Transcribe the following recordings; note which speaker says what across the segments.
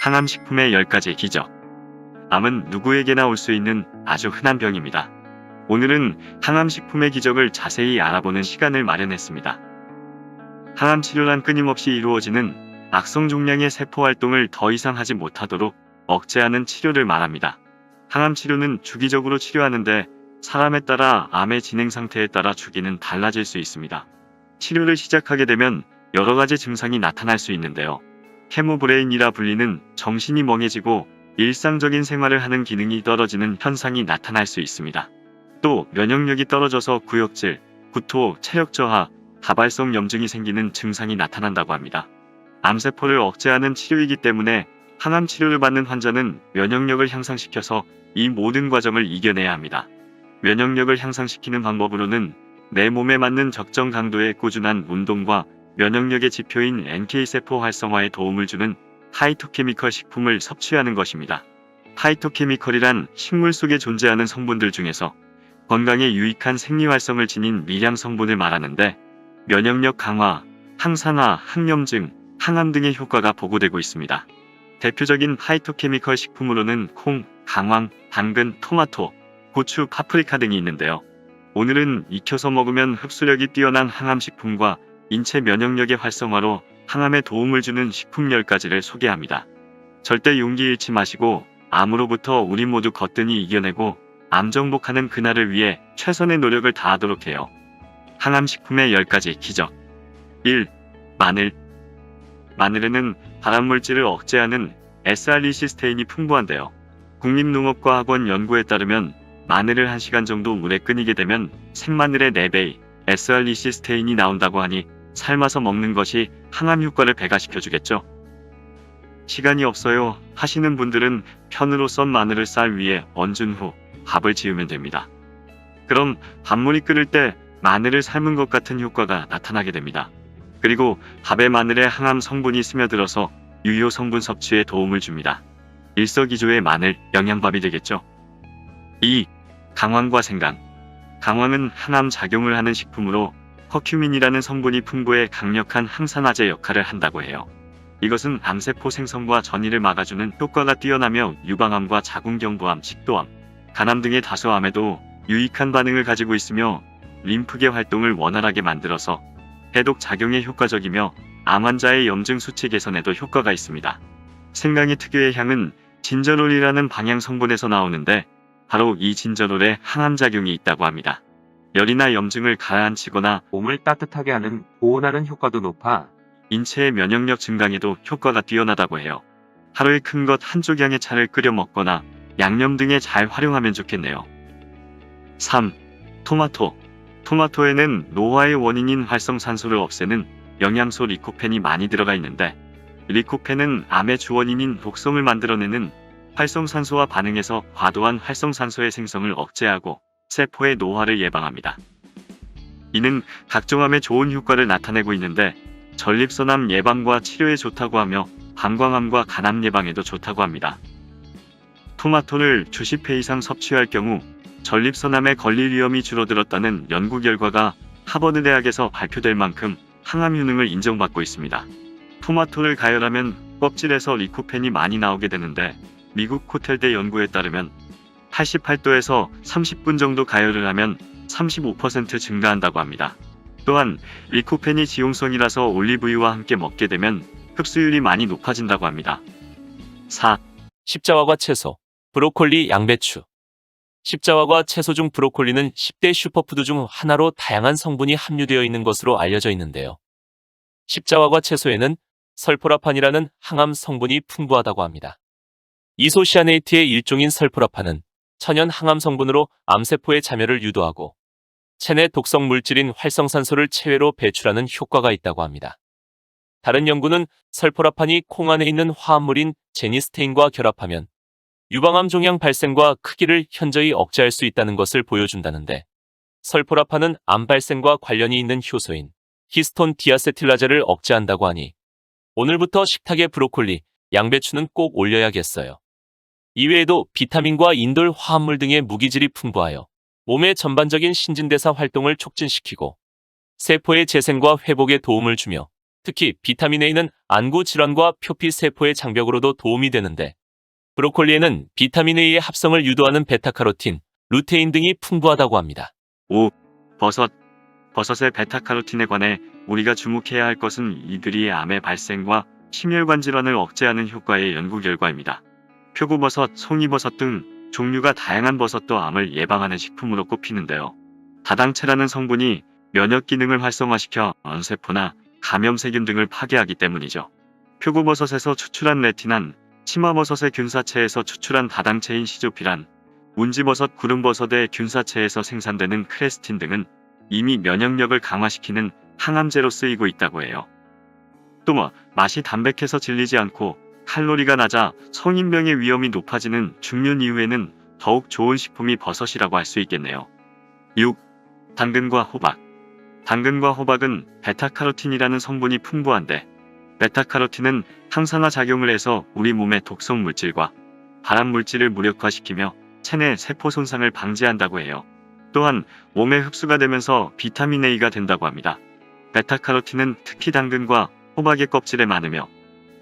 Speaker 1: 항암식품의 10가지 기적. 암은 누구에게나 올 수 있는 아주 흔한 병입니다. 오늘은 항암식품의 기적을 자세히 알아보는 시간을 마련했습니다. 항암치료란 끊임없이 이루어지는 악성 종양의 세포 활동을 더 이상 하지 못하도록 억제하는 치료를 말합니다. 항암치료는 주기적으로 치료하는데 사람에 따라 암의 진행 상태에 따라 주기는 달라질 수 있습니다. 치료를 시작하게 되면 여러 가지 증상이 나타날 수 있는데요. 케모브레인이라 불리는 정신이 멍해지고 일상적인 생활을 하는 기능이 떨어지는 현상이 나타날 수 있습니다. 또 면역력이 떨어져서 구역질, 구토, 체력 저하, 다발성 염증이 생기는 증상이 나타난다고 합니다. 암세포를 억제하는 치료이기 때문에 항암 치료를 받는 환자는 면역력을 향상시켜서 이 모든 과정을 이겨내야 합니다. 면역력을 향상시키는 방법으로는 내 몸에 맞는 적정 강도의 꾸준한 운동과 면역력의 지표인 NK세포 활성화에 도움을 주는 파이토케미컬 식품을 섭취하는 것입니다. 파이토케미컬이란 식물 속에 존재하는 성분들 중에서 건강에 유익한 생리활성을 지닌 미량 성분을 말하는데 면역력 강화, 항산화, 항염증, 항암 등의 효과가 보고되고 있습니다. 대표적인 파이토케미컬 식품으로는 콩, 강황, 당근, 토마토, 고추, 파프리카 등이 있는데요. 오늘은 익혀서 먹으면 흡수력이 뛰어난 항암식품과 인체 면역력의 활성화로 항암에 도움을 주는 식품 10가지를 소개합니다. 절대 용기 잃지 마시고 암으로부터 우리 모두 거뜬히 이겨내고 암 정복하는 그날을 위해 최선의 노력을 다하도록 해요. 항암식품의 10가지 기적. 1. 마늘. 마늘에는 발암물질을 억제하는 SR리시스테인이 풍부한데요. 국립농업과학원 연구에 따르면 마늘을 1시간 정도 물에 끓이게 되면 생마늘의 4배의 SR리시스테인이 나온다고 하니 삶아서 먹는 것이 항암 효과를 배가시켜주겠죠. 시간이 없어요 하시는 분들은 편으로 썬 마늘을 쌀 위에 얹은 후 밥을 지으면 됩니다. 그럼 밥물이 끓을 때 마늘을 삶은 것 같은 효과가 나타나게 됩니다. 그리고 밥에 마늘의 항암 성분이 스며들어서 유효 성분 섭취에 도움을 줍니다. 일석이조의 마늘 영양밥이 되겠죠. 2. 강황과 생강. 강황은 항암 작용을 하는 식품으로 커큐민이라는 성분이 풍부해 강력한 항산화제 역할을 한다고 해요. 이것은 암세포 생성과 전이를 막아주는 효과가 뛰어나며 유방암과 자궁경부암, 식도암, 간암 등의 다수 암에도 유익한 반응을 가지고 있으며 림프계 활동을 원활하게 만들어서 해독 작용에 효과적이며 암 환자의 염증 수치 개선에도 효과가 있습니다. 생강의 특유의 향은 진저롤이라는 방향 성분에서 나오는데 바로 이 진저롤에 항암 작용이 있다고 합니다. 열이나 염증을 가라앉히거나
Speaker 2: 몸을 따뜻하게 하는 보온하는 효과도 높아
Speaker 1: 인체의 면역력 증강에도 효과가 뛰어나다고 해요. 하루에 큰 것 한쪽 양의 차를 끓여 먹거나 양념 등에 잘 활용하면 좋겠네요. 3. 토마토. 토마토에는 노화의 원인인 활성산소를 없애는 영양소 리코펜이 많이 들어가 있는데 리코펜은 암의 주원인인 독성을 만들어내는 활성산소와 반응해서 과도한 활성산소의 생성을 억제하고 세포의 노화를 예방합니다. 이는 각종 암에 좋은 효과를 나타내고 있는데 전립선암 예방과 치료에 좋다고 하며 방광암과 간암 예방에도 좋다고 합니다. 토마토를 주 10회 이상 섭취할 경우 전립선암에 걸릴 위험이 줄어들었다는 연구 결과가 하버드 대학에서 발표될 만큼 항암 효능을 인정받고 있습니다. 토마토를 가열하면 껍질에서 리코펜이 많이 나오게 되는데 미국 코텔대 연구에 따르면 88도에서 30분 정도 가열을 하면 35% 증가한다고 합니다. 또한 리코펜이 지용성이라서 올리브유와 함께 먹게 되면 흡수율이 많이 높아진다고 합니다. 4.
Speaker 3: 십자화과 채소, 브로콜리, 양배추. 십자화과 채소 중 브로콜리는 10대 슈퍼푸드 중 하나로 다양한 성분이 함유되어 있는 것으로 알려져 있는데요. 십자화과 채소에는 설포라판이라는 항암 성분이 풍부하다고 합니다. 이소시아네이트의 일종인 설포라판은 천연 항암 성분으로 암세포의 참여를 유도하고 체내 독성 물질인 활성산소를 체외로 배출하는 효과가 있다고 합니다. 다른 연구는 설포라판이 콩 안에 있는 화합물인 제니스테인과 결합하면 유방암 종양 발생과 크기를 현저히 억제할 수 있다는 것을 보여준다는데 설포라판은 암 발생과 관련이 있는 효소인 히스톤 디아세틸라제를 억제한다고 하니 오늘부터 식탁에 브로콜리, 양배추는 꼭 올려야겠어요. 이외에도 비타민과 인돌 화합물 등의 무기질이 풍부하여 몸의 전반적인 신진대사 활동을 촉진시키고 세포의 재생과 회복에 도움을 주며 특히 비타민 A는 안구 질환과 표피 세포의 장벽으로도 도움이 되는데 브로콜리에는 비타민 A의 합성을 유도하는 베타카로틴, 루테인 등이 풍부하다고 합니다.
Speaker 1: 5. 버섯. 버섯의 베타카로틴에 관해 우리가 주목해야 할 것은 이들이 암의 발생과 심혈관 질환을 억제하는 효과의 연구 결과입니다. 표고버섯, 송이버섯 등 종류가 다양한 버섯도 암을 예방하는 식품으로 꼽히는데요. 다당체라는 성분이 면역 기능을 활성화시켜 언세포나 감염세균 등을 파괴하기 때문이죠. 표고버섯에서 추출한 레티난, 치마버섯의 균사체에서 추출한 다당체인 시조피란, 운지버섯, 구름버섯의 균사체에서 생산되는 크레스틴 등은 이미 면역력을 강화시키는 항암제로 쓰이고 있다고 해요. 또 맛이 담백해서 질리지 않고 칼로리가 낮아 성인병의 위험이 높아지는 중년 이후에는 더욱 좋은 식품이 버섯이라고 할 수 있겠네요. 6. 당근과 호박. 당근과 호박은 베타카로틴이라는 성분이 풍부한데 베타카로틴은 항산화 작용을 해서 우리 몸의 독성 물질과 발암 물질을 무력화시키며 체내 세포 손상을 방지한다고 해요. 또한 몸에 흡수가 되면서 비타민 A가 된다고 합니다. 베타카로틴은 특히 당근과 호박의 껍질에 많으며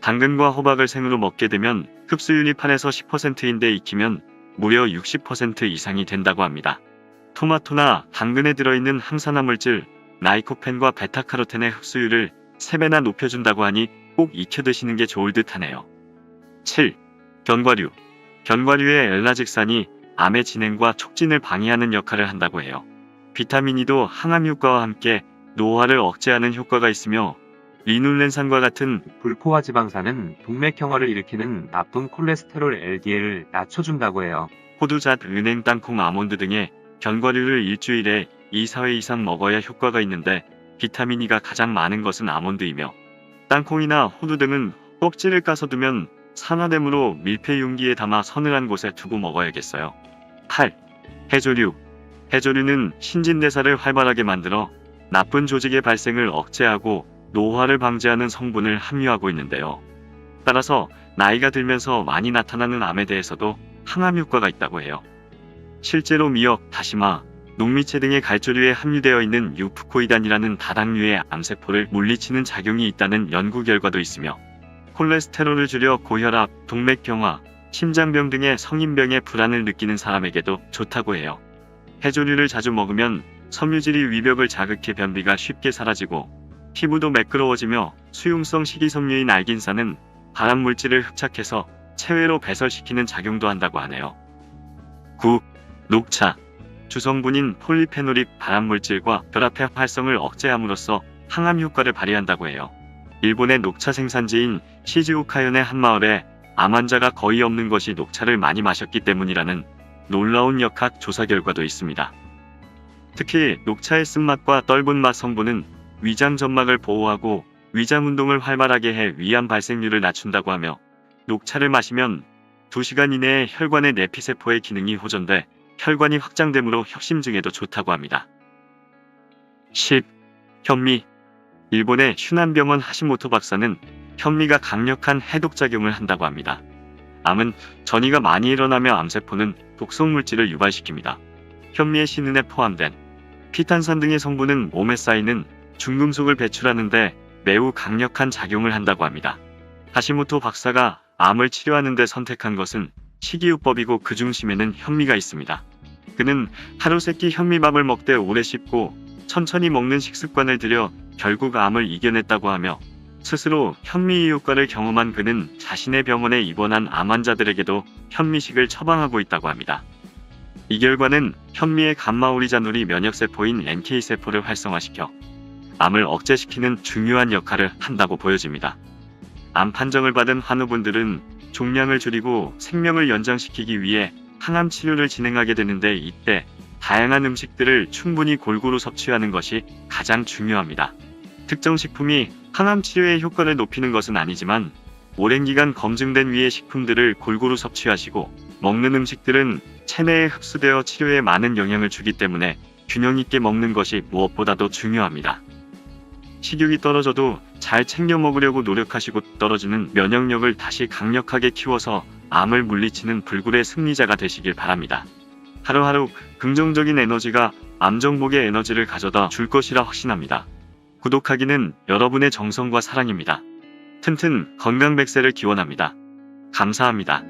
Speaker 1: 당근과 호박을 생으로 먹게 되면 흡수율이 8에서 10%인데 익히면 무려 60% 이상이 된다고 합니다. 토마토나 당근에 들어있는 항산화 물질 라이코펜과 베타카로틴의 흡수율을 3배나 높여준다고 하니 꼭 익혀 드시는 게 좋을 듯 하네요. 7. 견과류. 견과류의 엘라직산이 암의 진행과 촉진을 방해하는 역할을 한다고 해요. 비타민 E도 항암 효과와 함께 노화를 억제하는 효과가 있으며 리눌렌산과 같은
Speaker 2: 불포화 지방산은 동맥경화를 일으키는 나쁜 콜레스테롤 LDL을 낮춰준다고 해요.
Speaker 1: 호두잣, 은행, 땅콩, 아몬드 등의 견과류를 일주일에 2-4회 이상 먹어야 효과가 있는데 비타민 E가 가장 많은 것은 아몬드이며 땅콩이나 호두 등은 껍질을 까서 두면 산화되므로 밀폐 용기에 담아 서늘한 곳에 두고 먹어야겠어요. 8. 해조류. 해조류는 신진대사를 활발하게 만들어 나쁜 조직의 발생을 억제하고 노화를 방지하는 성분을 함유하고 있는데요. 따라서 나이가 들면서 많이 나타나는 암에 대해서도 항암 효과가 있다고 해요. 실제로 미역, 다시마, 녹미채 등의 갈조류에 함유되어 있는 유프코이단이라는 다당류의 암세포를 물리치는 작용이 있다는 연구 결과도 있으며 콜레스테롤을 줄여 고혈압, 동맥경화, 심장병 등의 성인병의 불안을 느끼는 사람에게도 좋다고 해요. 해조류를 자주 먹으면 섬유질이 위벽을 자극해 변비가 쉽게 사라지고 피부도 매끄러워지며 수용성 식이섬유인 알긴산은 발암물질을 흡착해서 체외로 배설시키는 작용도 한다고 하네요. 9. 녹차. 주성분인 폴리페놀이 발암물질과 결합해 활성을 억제함으로써 항암 효과를 발휘한다고 해요. 일본의 녹차 생산지인 시즈오카현의 한 마을에 암 환자가 거의 없는 것이 녹차를 많이 마셨기 때문이라는 놀라운 역학 조사 결과도 있습니다. 특히 녹차의 쓴맛과 떫은 맛 성분은 위장 점막을 보호하고 위장 운동을 활발하게 해 위암 발생률을 낮춘다고 하며 녹차를 마시면 2시간 이내에 혈관의 내피세포의 기능이 호전돼 혈관이 확장되므로 혁심증에도 좋다고 합니다. 10. 현미. 일본의 슈난병원 하시모토 박사는 현미가 강력한 해독작용을 한다고 합니다. 암은 전이가 많이 일어나며 암세포는 독성물질을 유발시킵니다. 현미의 신은에 포함된 피탄산 등의 성분은 몸에 쌓이는 중금속을 배출하는데 매우 강력한 작용을 한다고 합니다. 하시모토 박사가 암을 치료하는 데 선택한 것은 식이요법이고 그 중심에는 현미가 있습니다. 그는 하루 3끼 현미밥을 먹되 오래 씹고 천천히 먹는 식습관을 들여 결국 암을 이겨냈다고 하며 스스로 현미의 효과를 경험한 그는 자신의 병원에 입원한 암 환자들에게도 현미식을 처방하고 있다고 합니다. 이 결과는 현미의 감마오리자놀이 면역세포인 NK세포를 활성화시켜 암을 억제시키는 중요한 역할을 한다고 보여집니다. 암 판정을 받은 환우분들은 종량을 줄이고 생명을 연장시키기 위해 항암 치료를 진행하게 되는데 이때 다양한 음식들을 충분히 골고루 섭취하는 것이 가장 중요합니다. 특정 식품이 항암 치료의 효과를 높이는 것은 아니지만 오랜 기간 검증된 위의 식품들을 골고루 섭취하시고 먹는 음식들은 체내에 흡수되어 치료에 많은 영향을 주기 때문에 균형 있게 먹는 것이 무엇보다도 중요합니다. 식욕이 떨어져도 잘 챙겨 먹으려고 노력하시고 떨어지는 면역력을 다시 강력하게 키워서 암을 물리치는 불굴의 승리자가 되시길 바랍니다. 하루하루 긍정적인 에너지가 암 정복의 에너지를 가져다 줄 것이라 확신합니다. 구독하기는 여러분의 정성과 사랑입니다. 튼튼 건강 100세를 기원합니다. 감사합니다.